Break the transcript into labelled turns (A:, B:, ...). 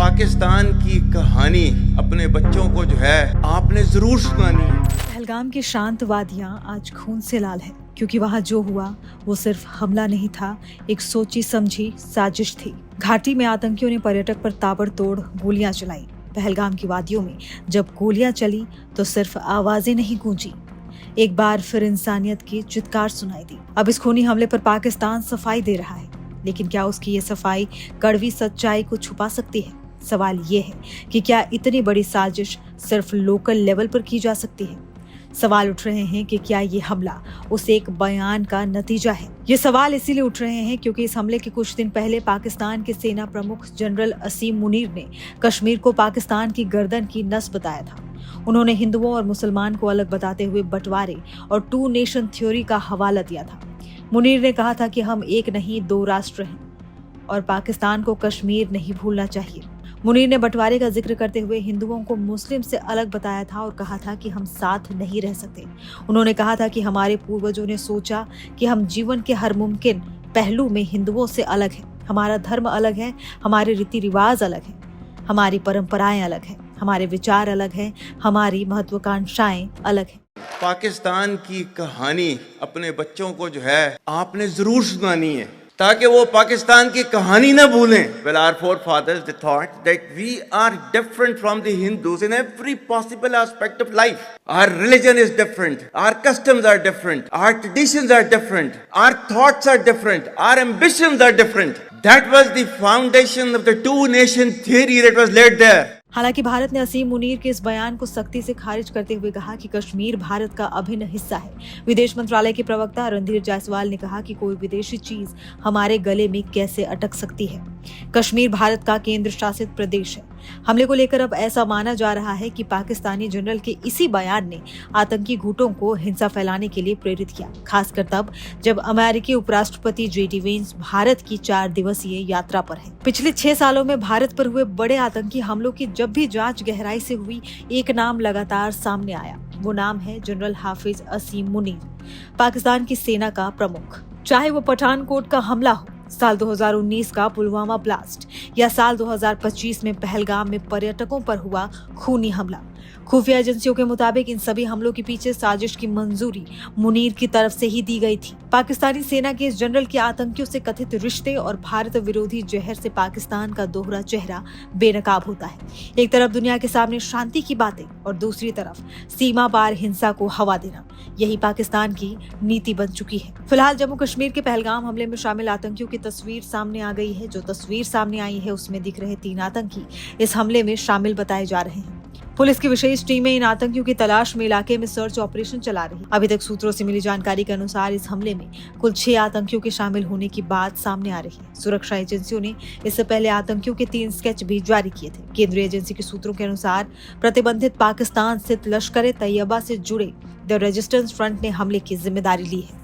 A: पाकिस्तान की कहानी अपने बच्चों को जो है आपने जरूर सुनानी है।
B: पहलगाम की शांत वादियां आज खून से लाल है, क्योंकि वहां जो हुआ वो सिर्फ हमला नहीं था, एक सोची समझी साजिश थी। घाटी में आतंकियों ने पर्यटक पर ताबड़तोड़ गोलियां चलाई। पहलगाम की वादियों में जब गोलियां चली तो सिर्फ आवाजें नहीं गूंजी, एक बार फिर इंसानियत की चित्कार सुनाई दी। अब इस खूनी हमले पर पाकिस्तान सफाई दे रहा है, लेकिन क्या उसकी ये सफाई कड़वी सच्चाई को छुपा सकती है? सवाल ये है कि क्या इतनी बड़ी साजिश सिर्फ लोकल लेवल पर की जा सकती है? सवाल उठ रहे हैं कि क्या ये हमला उस एक बयान का नतीजा है? ये सवाल इसीलिए उठ रहे हैं क्योंकि इस हमले के कुछ दिन पहले पाकिस्तान के सेना प्रमुख जनरल असीम मुनीर ने कश्मीर को पाकिस्तान की गर्दन की नस बताया था। उन्होंने हिंदुओं और मुसलमान को अलग बताते हुए बंटवारे और टू नेशन थ्योरी का हवाला दिया था। मुनीर ने कहा था कि हम एक नहीं दो राष्ट्र हैं और पाकिस्तान को कश्मीर नहीं भूलना चाहिए। मुनीर ने बंटवारे का जिक्र करते हुए हिंदुओं को मुस्लिम से अलग बताया था और कहा था कि हम साथ नहीं रह सकते। उन्होंने कहा था कि हमारे पूर्वजों ने सोचा कि हम जीवन के हर मुमकिन पहलू में हिंदुओं से अलग हैं। हमारा धर्म अलग है, हमारे रीति रिवाज अलग हैं, हमारी परंपराएं अलग हैं, हमारे विचार अलग हैं, हमारी महत्वाकांक्षाएं अलग हैं।
A: पाकिस्तान की कहानी अपने बच्चों को जो है आपने जरूर सुनानी है, ताकि वो पाकिस्तान की कहानी ना भूलें। Well, our forefathers they thought that we are different from the Hindus in every possible aspect of life. Our religion is different, our customs are different, our traditions are different, our thoughts are different, our ambitions are different. That was the foundation of the two-nation theory that was laid there.
B: हालांकि भारत ने असीम मुनीर के इस बयान को सख्ती से खारिज करते हुए कहा कि कश्मीर भारत का अभिन्न हिस्सा है। विदेश मंत्रालय के प्रवक्ता रणधीर जायसवाल ने कहा कि कोई विदेशी चीज हमारे गले में कैसे अटक सकती है। कश्मीर भारत का केंद्र शासित प्रदेश है। हमले को लेकर अब ऐसा माना जा रहा है कि पाकिस्तानी जनरल के इसी बयान ने आतंकी गुटों को हिंसा फैलाने के लिए प्रेरित किया, खासकर तब जब अमेरिकी उपराष्ट्रपति JD वेंस भारत की 4 दिवसीय यात्रा पर है। पिछले 6 सालों में भारत पर हुए बड़े आतंकी हमलों की जब भी जांच गहराई से हुई, एक नाम लगातार सामने आया। वो नाम है जनरल हाफिज असीम मुनीर, पाकिस्तान की सेना का प्रमुख। चाहे वो पठानकोट का हमला हो, साल 2019 का पुलवामा ब्लास्ट या साल 2025 में पहलगाम में पर्यटकों पर हुआ खूनी हमला, खुफिया एजेंसियों के मुताबिक इन सभी हमलों के पीछे साजिश की मंजूरी मुनीर की तरफ से ही दी गई थी। पाकिस्तानी सेना के इस जनरल के आतंकियों से कथित रिश्ते और भारत विरोधी जहर से पाकिस्तान का दोहरा चेहरा बेनकाब होता है। एक तरफ दुनिया के सामने शांति की बातें और दूसरी तरफ सीमा पार हिंसा को हवा देना, यही पाकिस्तान की नीति बन चुकी है। फिलहाल जम्मू कश्मीर के पहलगाम हमले में शामिल आतंकियों की तस्वीर सामने आ गई है। जो तस्वीर सामने आई है उसमें दिख रहे 3 आतंकी इस हमले में शामिल बताए जा रहे हैं। पुलिस की विशेष टीमें इन आतंकियों की तलाश में इलाके में सर्च ऑपरेशन चला रही है। अभी तक सूत्रों से मिली जानकारी के अनुसार इस हमले में कुल 6 आतंकियों के शामिल होने की बात सामने आ रही है। सुरक्षा एजेंसियों ने इससे पहले आतंकियों के 3 स्केच भी जारी किए थे। केंद्रीय एजेंसी के सूत्रों के अनुसार प्रतिबंधित पाकिस्तान स्थित लश्कर-ए-तैयबा से जुड़े द रेजिस्टेंस फ्रंट ने हमले की जिम्मेदारी ली है।